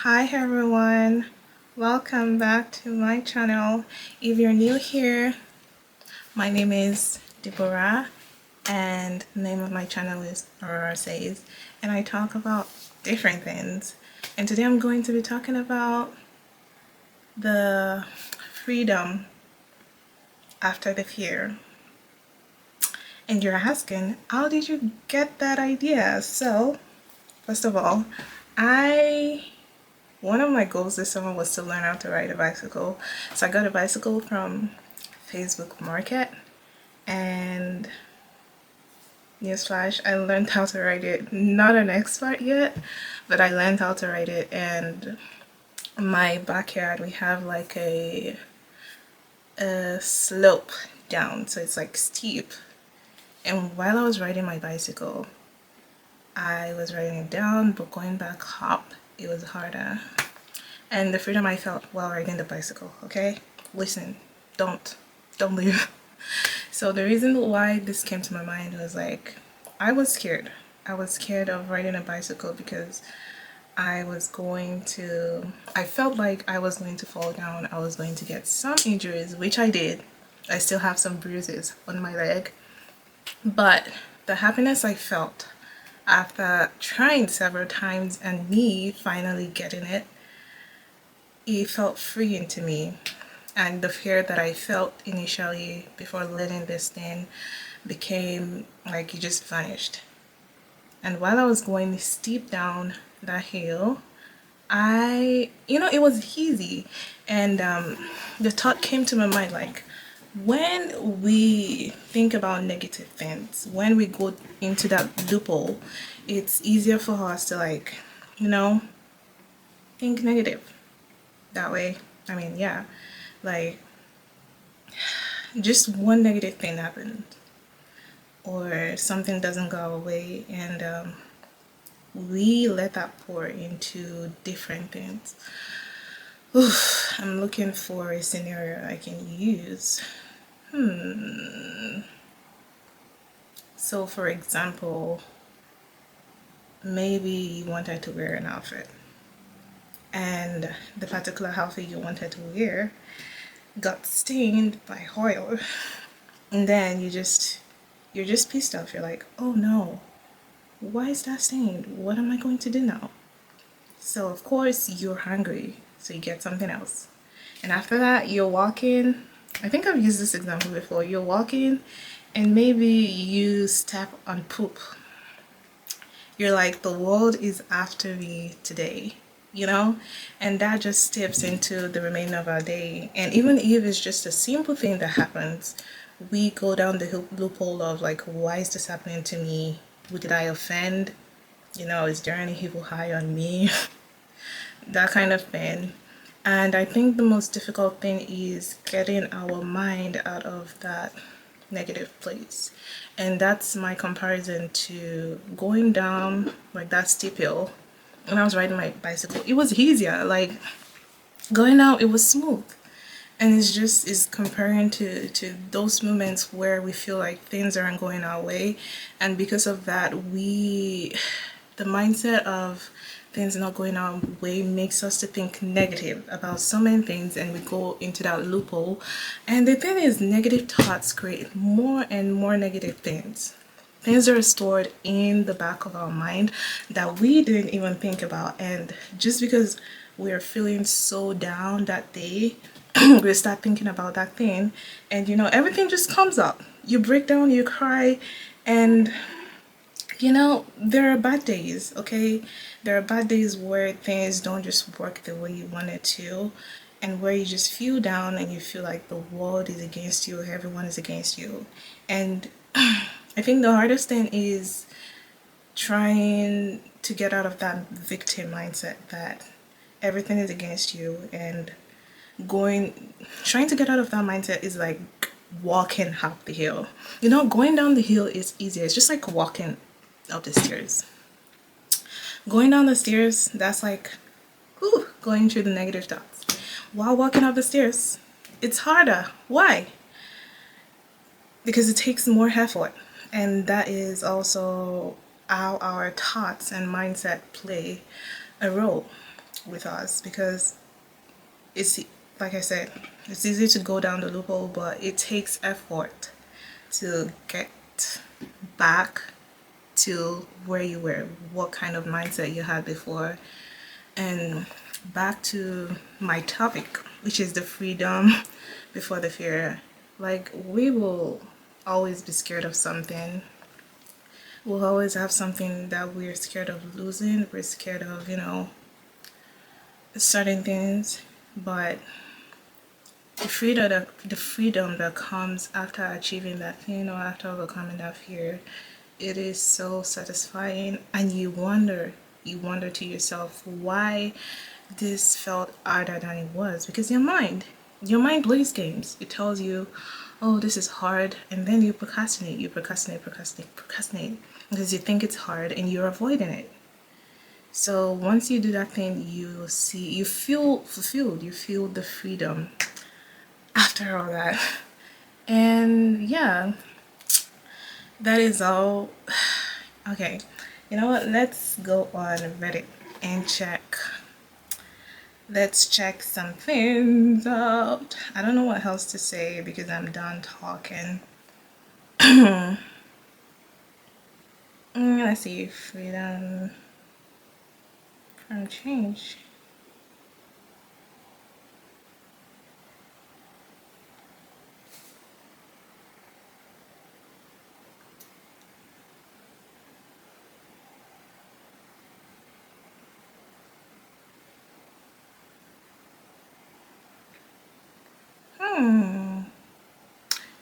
Hi everyone, welcome back to my channel. If you're new here, my name is Deborah and the name of my channel is Aurora Says, and I talk about different things. And today I'm going to be talking about the freedom after the fear. And you're asking, how did you get that idea? So first of all, one of my goals this summer was to learn how to ride a bicycle. So I got a bicycle from Facebook Market, and newsflash, I learned how to ride it. Not an expert yet, but I learned how to ride it. And in my backyard we have like a slope down, so it's like steep. And while I was riding my bicycle, I was riding it down, but going back up, it was harder. And the freedom I felt while riding the bicycle, okay? Listen, don't leave. So the reason why this came to my mind was like, I was scared. I was scared of riding a bicycle because I felt like I was going to fall down. I was going to get some injuries, which I did. I still have some bruises on my leg. But the happiness I felt after trying several times and me finally getting it, it felt freeing to me. And the fear that I felt initially before learning this thing became like it just vanished. And while I was going steep down that hill, it was easy. And the thought came to my mind like, when we think about negative things, when we go into that loophole, it's easier for us to think negative that way. I mean, yeah, like just one negative thing happened or something doesn't go our way, and we let that pour into different things. Oof, I'm looking for a scenario I can use. So for example, maybe you wanted to wear an outfit, and the particular outfit you wanted to wear got stained by oil, and then you're just pissed off. You're like, oh no, why is that stained? What am I going to do now? So of course you're hungry, so you get something else. And after that, you're walking. I think I've used this example before. You're walking and maybe you step on poop. You're like, the world is after me today, and that just steps into the remainder of our day. And even if it's just a simple thing that happens, we go down the loophole of like, why is this happening to me? Who did I offend? Is there any evil eye on me? That kind of thing. And I think the most difficult thing is getting our mind out of that negative place. And that's my comparison to going down like that steep hill. When I was riding my bicycle, it was easier. Like going down, it was smooth. And it's comparing to those moments where we feel like things aren't going our way, and because of that, the mindset of things not going our way makes us to think negative about so many things, and we go into that loophole. And the thing is, negative thoughts create more and more negative things. Things are stored in the back of our mind that we didn't even think about, and just because we're feeling so down that day, we start thinking about that thing, and everything just comes up. You break down, you cry, and there are bad days, okay? There are bad days where things don't just work the way you want it to, and where you just feel down and you feel like the world is against you, everyone is against you. And I think the hardest thing is trying to get out of that victim mindset that everything is against you, and trying to get out of that mindset is like walking up the hill. Going down the hill is easier. It's just like walking up the stairs. Going down the stairs, that's like going through the negative thoughts. While walking up the stairs, it's harder. Why? Because it takes more effort, and that is also how our thoughts and mindset play a role. with us, because it's, like I said, it's easy to go down the loophole, but it takes effort to get back to where you were, what kind of mindset you had before. And back to my topic, which is the freedom before the fear. Like, we will always be scared of something. We'll always have something that we're scared of losing. We're scared of, certain things. But the freedom that comes after achieving that thing or after overcoming that fear, it is so satisfying. And you wonder to yourself why this felt harder than it was, because your mind plays games. It tells you, oh, this is hard, and then you procrastinate because you think it's hard and you're avoiding it. So once you do that thing, you feel fulfilled, you feel the freedom after all that. And yeah, that is all. Okay, you know what, let's go on Reddit and let's check some things out. I don't know what else to say because I'm done talking. Let's see, freedom from change.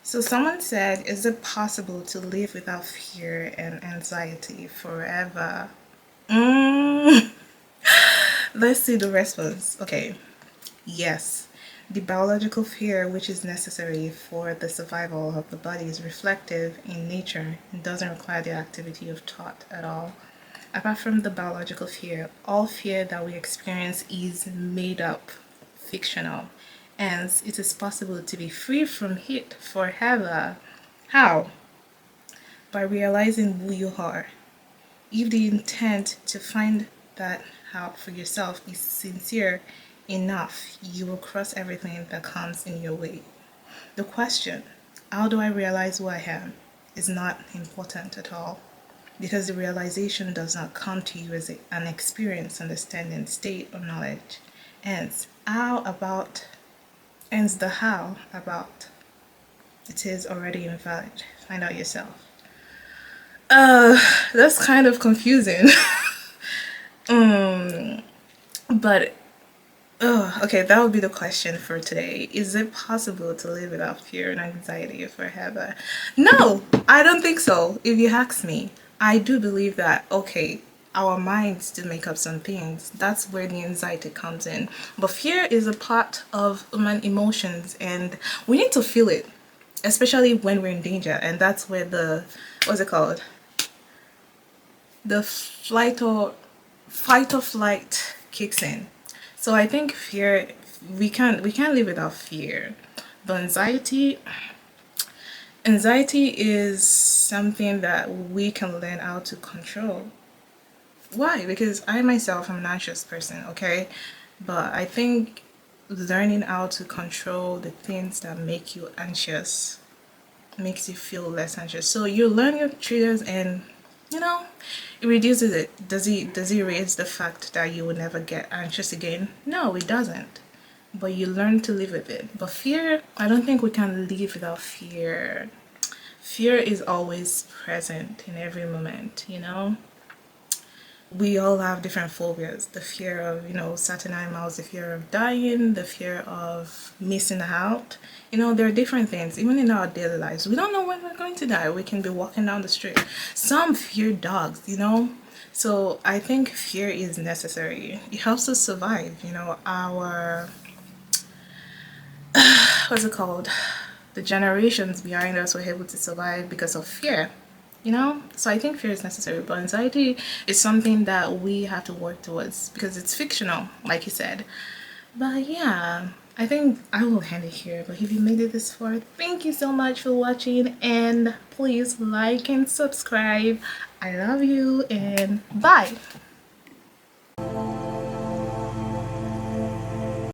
So someone said, is it possible to live without fear and anxiety forever? Mm. Let's see the response. Okay. Yes. The biological fear, which is necessary for the survival of the body, is reflective in nature and doesn't require the activity of thought at all. Apart from the biological fear, all fear that we experience is made up, fictional. Hence, it is possible to be free from it forever. How? By realizing who you are. If the intent to find that out for yourself is sincere enough, you will cross everything that comes in your way. The question, how do I realize who I am, is not important at all, because the realization does not come to you as an experience, understanding, state, or knowledge. Hence, the how about, it is already invalid. Find out yourself. That's kind of confusing. But okay, that would be the question for today. Is it possible to live without fear and anxiety forever? No, I don't think so. If you ask me, I do believe that, okay, our minds do make up some things. That's where the anxiety comes in. But fear is a part of human emotions, and we need to feel it, especially when we're in danger. And that's where what's it called? The fight or flight kicks in. So I think fear, we can't live without fear. But anxiety is something that we can learn how to control. Why? Because I myself am an anxious person, okay? But I think learning how to control the things that make you anxious makes you feel less anxious. So you learn your triggers, and it reduces it. Does it erase the fact that you will never get anxious again? No, it doesn't. But you learn to live with it. But fear, I don't think we can live without fear. Fear is always present in every moment, We all have different phobias. The fear of, certain animals, the fear of dying, the fear of missing out. There are different things. Even in our daily lives, we don't know when we're going to die. We can be walking down the street. Some fear dogs. So I think fear is necessary. It helps us survive. Our, what's it called? The generations behind us were able to survive because of fear. So I think fear is necessary, but anxiety is something that we have to work towards because it's fictional, like you said. But yeah, I think I will end it here. But if you made it this far, thank you so much for watching, and please like and subscribe. I love you, and bye.